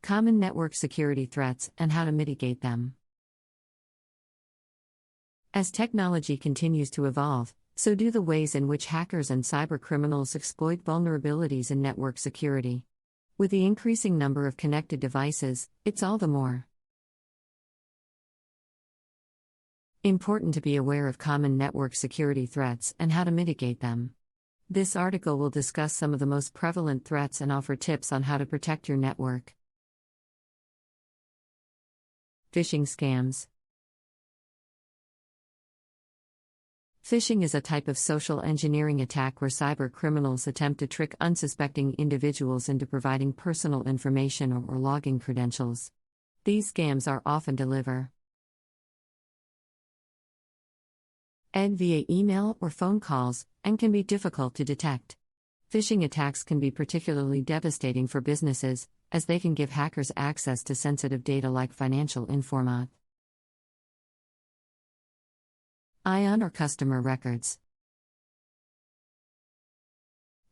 Common network security threats and how to mitigate them. As technology continues to evolve, so do the ways in which hackers and cybercriminals exploit vulnerabilities in network security. With the increasing number of connected devices, it's all the more important to be aware of common network security threats and how to mitigate them. This article will discuss some of the most prevalent threats and offer tips on how to protect your network. Phishing scams. Phishing is a type of social engineering attack where cyber criminals attempt to trick unsuspecting individuals into providing personal information or login credentials. These scams are often delivered via email or phone calls, and can be difficult to detect. Phishing attacks can be particularly devastating for businesses, as they can give hackers access to sensitive data like financial information or customer records.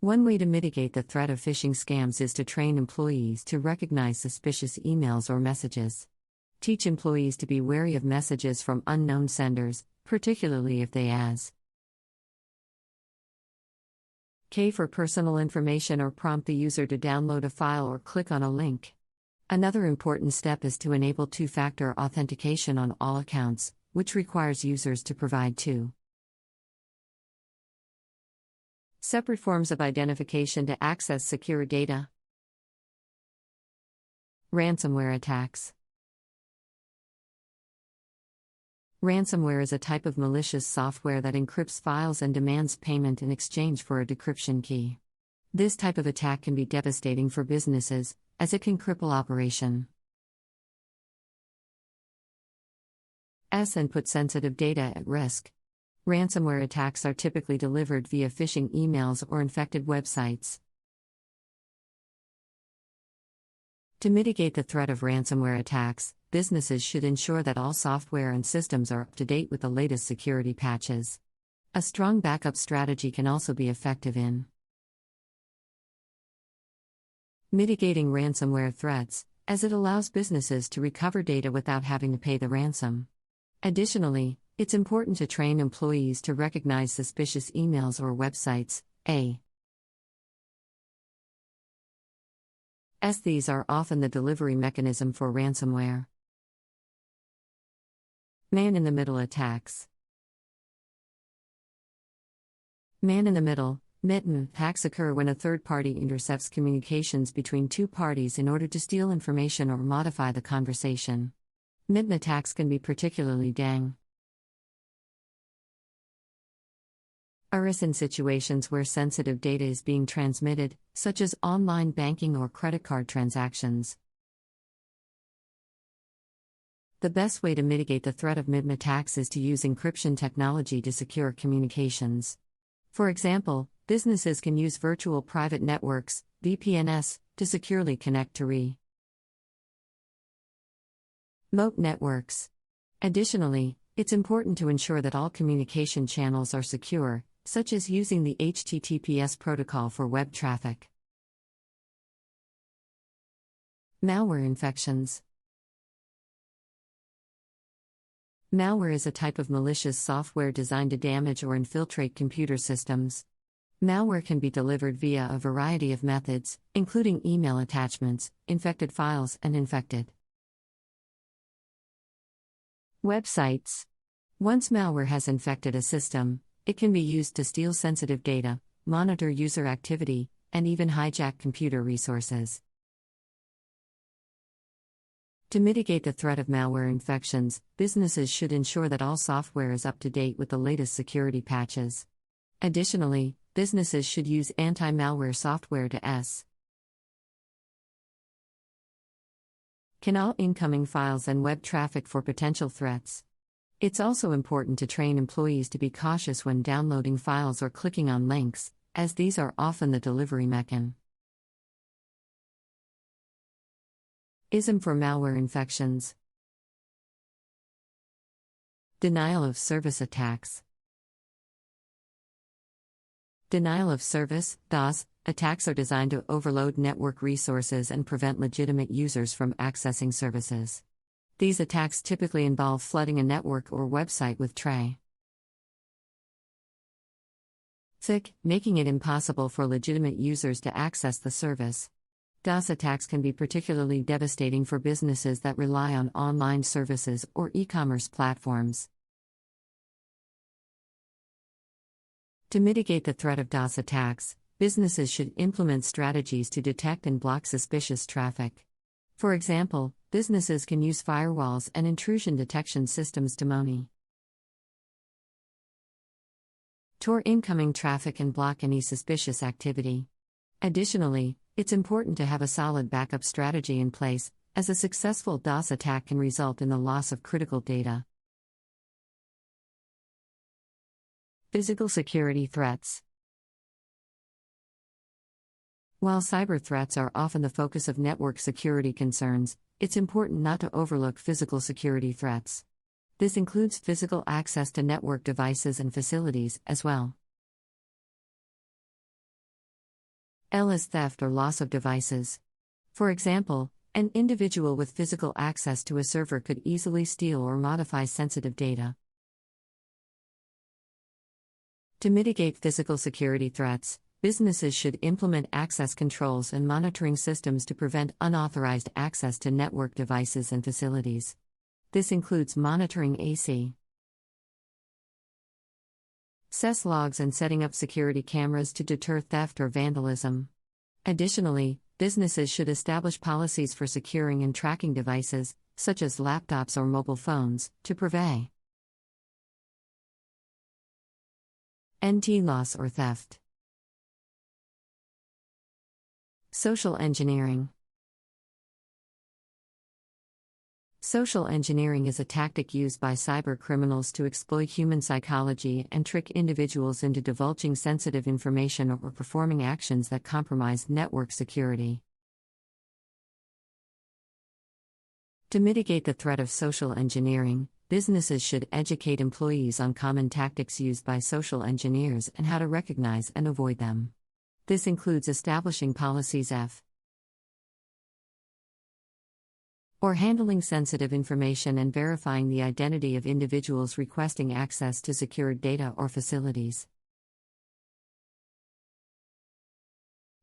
One way to mitigate the threat of phishing scams is to train employees to recognize suspicious emails or messages. Teach employees to be wary of messages from unknown senders, particularly if they ask for personal information or prompt the user to download a file or click on a link. Another important step is to enable two-factor authentication on all accounts, which requires users to provide two separate forms of identification to access secure data. Ransomware attacks. Ransomware is a type of malicious software that encrypts files and demands payment in exchange for a decryption key. This type of attack can be devastating for businesses, as it can cripple operation and put sensitive data at risk. Ransomware attacks are typically delivered via phishing emails or infected websites. To mitigate the threat of ransomware attacks, businesses should ensure that all software and systems are up to date with the latest security patches. A strong backup strategy can also be effective in mitigating ransomware threats, as it allows businesses to recover data without having to pay the ransom. Additionally, it's important to train employees to recognize suspicious emails or websites, as these are often the delivery mechanism for ransomware. Man-in-the-middle attacks. Man-in-the-middle attacks occur when a third party intercepts communications between two parties in order to steal information or modify the conversation. Attacks can be particularly dangerous in situations where sensitive data is being transmitted, such as online banking or credit card transactions. The best way to mitigate the threat of MIM attacks is to use encryption technology to secure communications. For example, businesses can use virtual private networks, VPNs, to securely connect to remote networks. Additionally, it's important to ensure that all communication channels are secure, such as using the HTTPS protocol for web traffic. Malware infections. Malware is a type of malicious software designed to damage or infiltrate computer systems. Malware can be delivered via a variety of methods, including email attachments, infected files, and infected websites. Once malware has infected a system, it can be used to steal sensitive data, monitor user activity, and even hijack computer resources. To mitigate the threat of malware infections, businesses should ensure that all software is up to date with the latest security patches. Additionally, businesses should use anti-malware software to scan all incoming files and web traffic for potential threats. It's also important to train employees to be cautious when downloading files or clicking on links, as these are often the delivery mechanism for malware infections. Denial of service attacks. Denial of service (DOS) Attacks are designed to overload network resources and prevent legitimate users from accessing services. These attacks typically involve flooding a network or website with tray thick, making it impossible for legitimate users to access the service. DOS attacks can be particularly devastating for businesses that rely on online services or e-commerce platforms. To mitigate the threat of DOS attacks, businesses should implement strategies to detect and block suspicious traffic. For example, businesses can use firewalls and intrusion detection systems to monitor incoming traffic and block any suspicious activity. Additionally, it's important to have a solid backup strategy in place, as a successful DOS attack can result in the loss of critical data. Physical security threats. While cyber threats are often the focus of network security concerns, it's important not to overlook physical security threats. This includes physical access to network devices and facilities as well. L is theft or loss of devices. For example, an individual with physical access to a server could easily steal or modify sensitive data. To mitigate physical security threats, businesses should implement access controls and monitoring systems to prevent unauthorized access to network devices and facilities. This includes monitoring AC access logs and setting up security cameras to deter theft or vandalism. Additionally, businesses should establish policies for securing and tracking devices, such as laptops or mobile phones, to prevent NT loss or theft. Social engineering. Social engineering is a tactic used by cyber criminals to exploit human psychology and trick individuals into divulging sensitive information or performing actions that compromise network security. To mitigate the threat of social engineering, businesses should educate employees on common tactics used by social engineers and how to recognize and avoid them. This includes establishing policies or handling sensitive information and verifying the identity of individuals requesting access to secured data or facilities.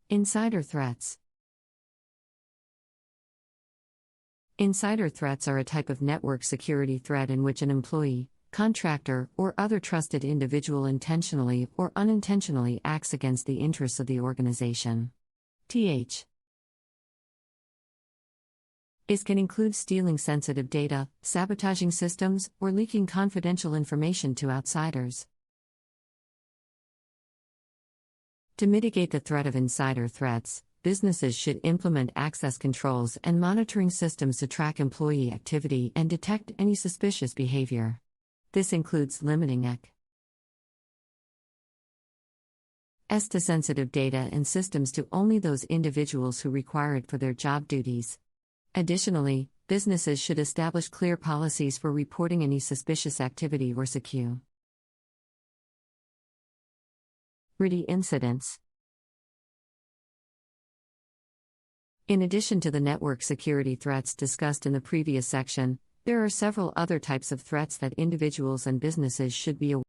Insider threats. Insider threats are a type of network security threat in which an employee, contractor, or other trusted individual intentionally or unintentionally acts against the interests of the organization. It can include stealing sensitive data, sabotaging systems, or leaking confidential information to outsiders. To mitigate the threat of insider threats, businesses should implement access controls and monitoring systems to track employee activity and detect any suspicious behavior. This includes limiting access to sensitive data and systems to only those individuals who require it for their job duties. Additionally, businesses should establish clear policies for reporting any suspicious activity or security incidents. In addition to the network security threats discussed in the previous section, there are several other types of threats that individuals and businesses should be aware of.